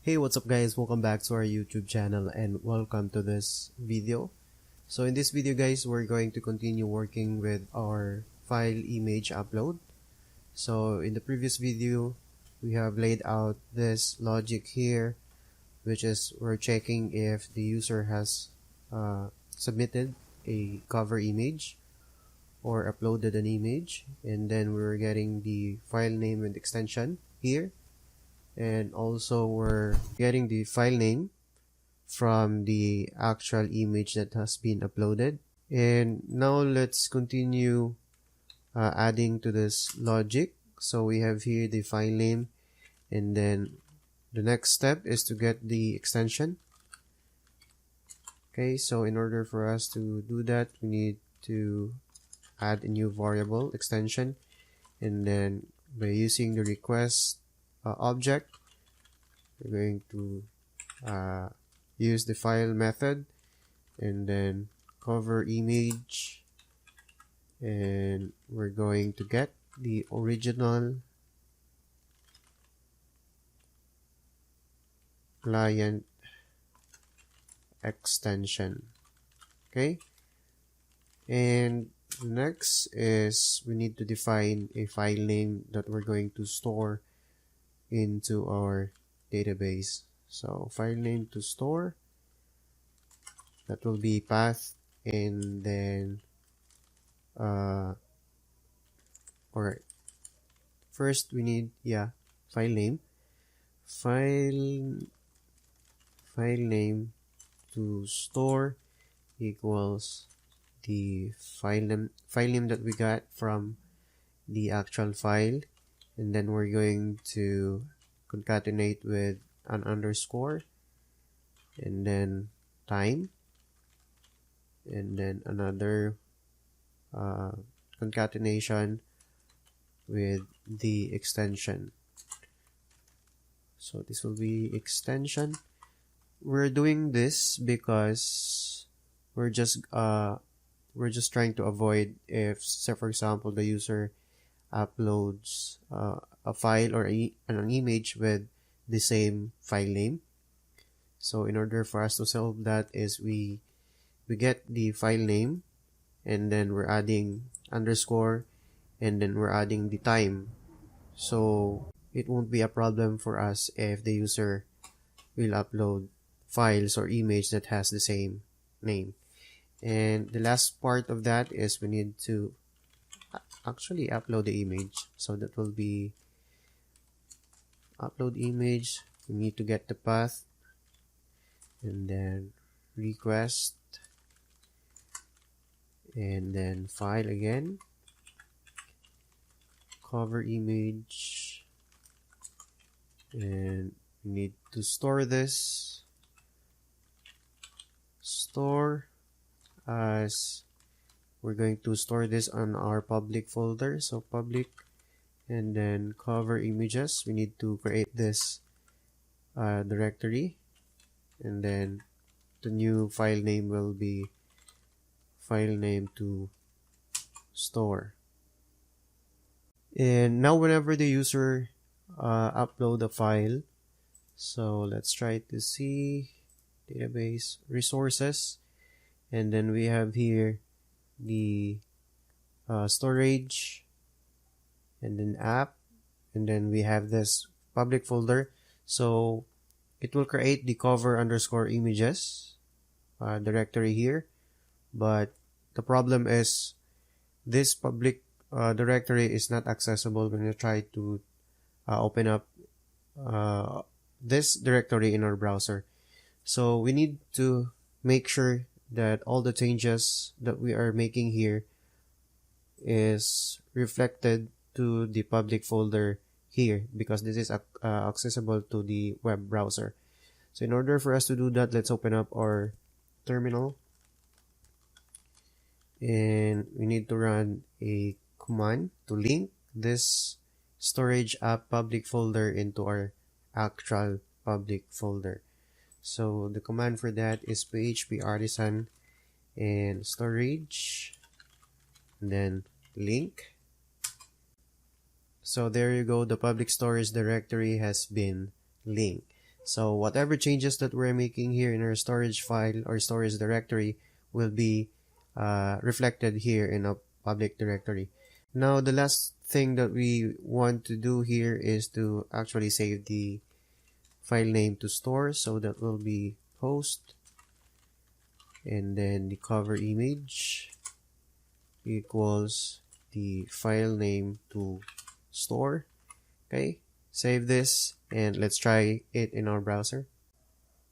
Hey, what's up guys, welcome back to our YouTube channel and welcome to this video. So in this video guys, we're going to continue working with our file image upload. So in the previous video, we have laid out this logic here, which is we're checking if the user has submitted a cover image or uploaded an image, and then we're getting the file name and extension here. And also we're getting the file name from the actual image that has been uploaded. And now let's continue adding to this logic. So we have here the file name, and then the next step is to get the extension. Okay, so in order for us to do that, we need to add a new variable extension, and then by using the request object, we're going to use the file method, and then cover image, and we're going to get the original client extension. Okay, and next is we need to define a file name that we're going to store into our database. So file name to store, that will be path, and then alright, first we need file name to store equals the file name that we got from the actual file, and then we're going to concatenate with an underscore, and then time, and then another concatenation with the extension. So this will be extension. We're doing this because we're just trying to avoid if, say for example, the user uploads a file or an image with the same file name. So in order for us to solve that is we get the file name, and then we're adding underscore, and then we're adding the time. So it won't be a problem for us if the user will upload files or image that has the same name. And the last part of that is we need to actually upload the image. So that will be upload image. We need to get the path, and then request, and then file again, cover image, and we need to store this. Store as we're going to store this on our public folder. So public, and then cover images. We need to create this directory, and then the new file name will be file name to store. And now whenever the user upload a file, so let's try to see database resources, and then we have here the storage, and then app, and then we have this public folder. So it will create the cover underscore images directory here, but the problem is this public directory is not accessible when you try to open up this directory in our browser. So we need to make sure that all the changes that we are making here is reflected to the public folder here, because this is accessible to the web browser. So in order for us to do that, let's open up our terminal, and we need to run a command to link this storage app public folder into our actual public folder. So the command for that is PHP artisan and storage, and then link. So there you go, the public storage directory has been linked. So whatever changes that we're making here in our storage file or storage directory will be reflected here in a public directory. Now the last thing that we want to do here is to actually save the file name to store. So that will be post, and then the cover image equals the file name to store. Okay, save this and let's try it in our browser.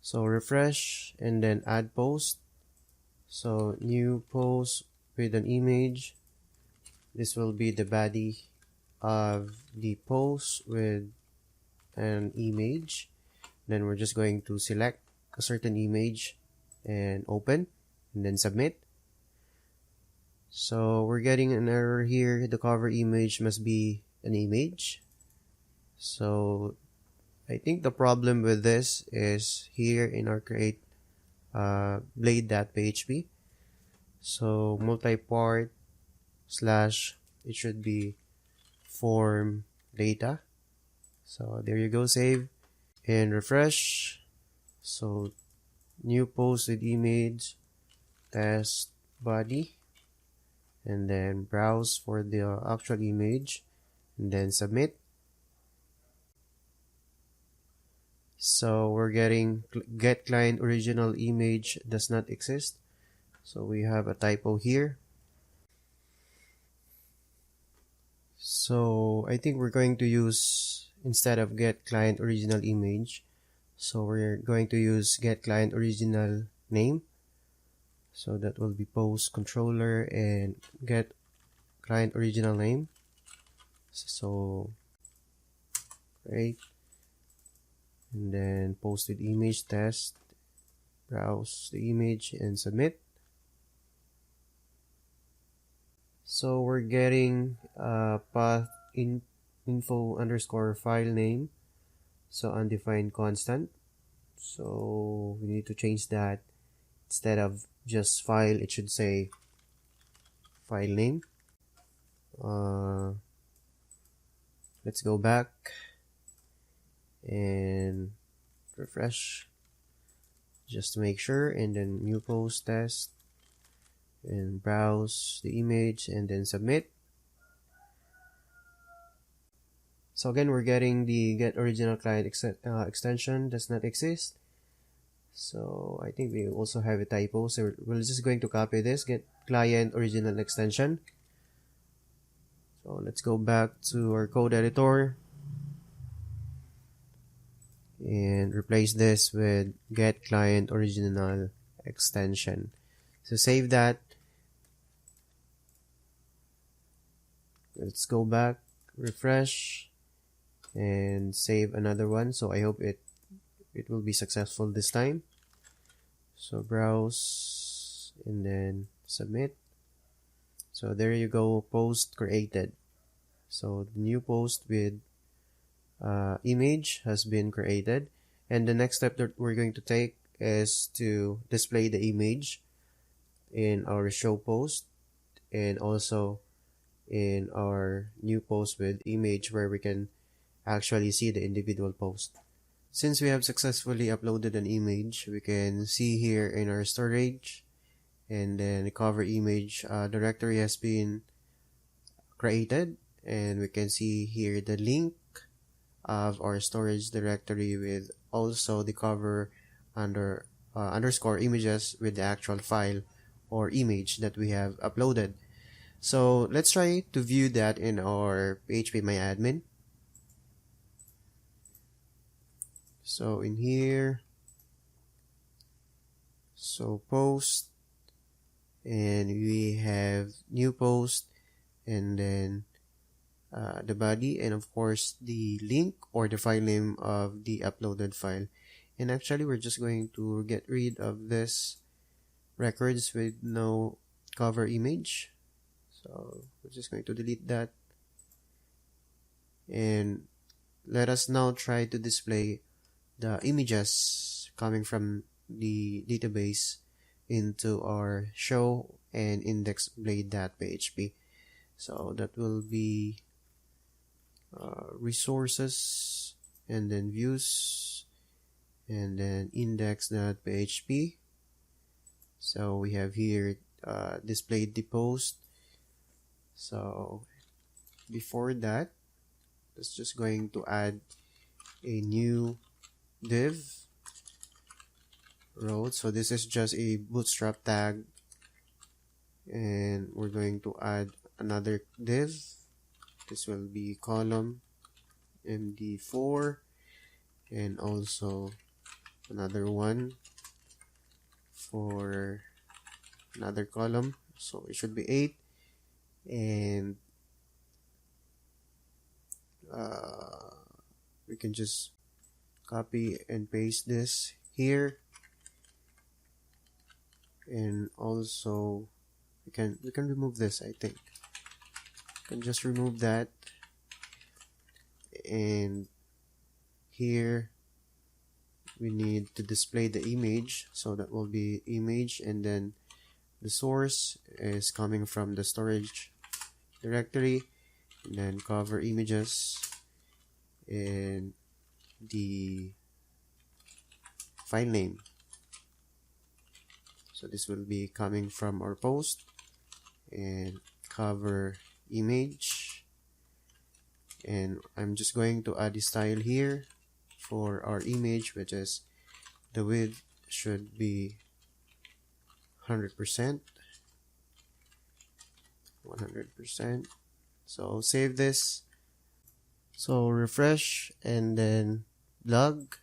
So refresh and then add post. So new post with an image. This will be the body of the post with an image. Then we're just going to select a certain image and open and then submit. So we're getting an error here. The cover image must be an image. So I think the problem with this is here in our create blade.php. So multi-part slash, it should be form data. So there you go, save and refresh. So new post with image, test body, and then browse for the actual image and then submit. So we're getting get client original image does not exist. So we have a typo here. So I think we're going to use, instead of get client original image, so we're going to use get client original name. So that will be post controller and get client original name. So right, and then post with image test, browse the image and submit. So we're getting path info underscore file name, so undefined constant. So we need to change that. Instead of just file, it should say file name. Let's go back and refresh just to make sure, and then new post test and browse the image and then submit. So again, we're getting the get original client extension does not exist. So I think we also have a typo, so we're just going to copy this, get client original extension. So let's go back to our code editor and replace this with get client original extension. So save that. Let's go back, refresh, and save another one. So I hope it will be successful this time. So browse and then submit. So there you go, post created. So the new post with image has been created, and the next step that we're going to take is to display the image in our show post and also in our new post with image, where we can actually see the individual post. Since we have successfully uploaded an image, we can see here in our storage, and then the cover image directory has been created, and we can see here the link of our storage directory with also the cover underscore images with the actual file or image that we have uploaded. So let's try to view that in our PHP My Admin. So in here, so post, and we have new post, and then the body, and of course the link or the file name of the uploaded file. And actually we're just going to get rid of this records with no cover image. So we're just going to delete that, and let us now try to display the images coming from the database into our show and index blade.php. So that will be resources and then views, and then index.php. So we have here displayed the post. So before that, it's just going to add a new div road. So this is just a bootstrap tag, and we're going to add another div. This will be column md4, and also another one for another column, so it should be 8, and we can just copy and paste this here, and also we can remove this. I think we can just remove that, and here we need to display the image, so that will be image, and then the source is coming from the storage directory, and then cover images, and the file name. So this will be coming from our post, and cover image, and I'm just going to add a style here for our image, which is the width should be 100%. So save this, so refresh, and then log.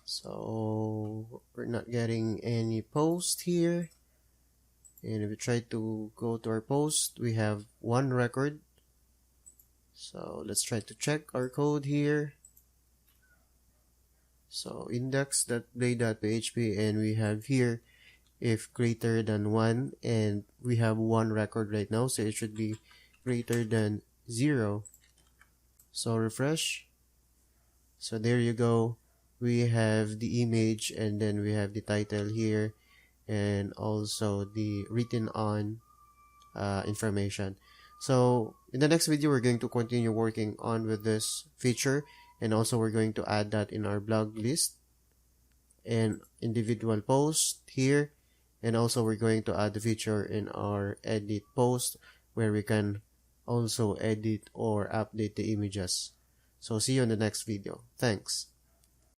So we're not getting any post here, and if we try to go to our post, we have one record. So let's try to check our code here. So index.play.php, and we have here if greater than 1, and we have one record right now, so it should be greater than 0. So refresh. So there you go, we have the image, and then we have the title here, and also the written on information. So in the next video, we're going to continue working on with this feature, and also we're going to add that in our blog list and individual post here, and also we're going to add the feature in our edit post, where we can also edit or update the images. So see you in the next video. Thanks.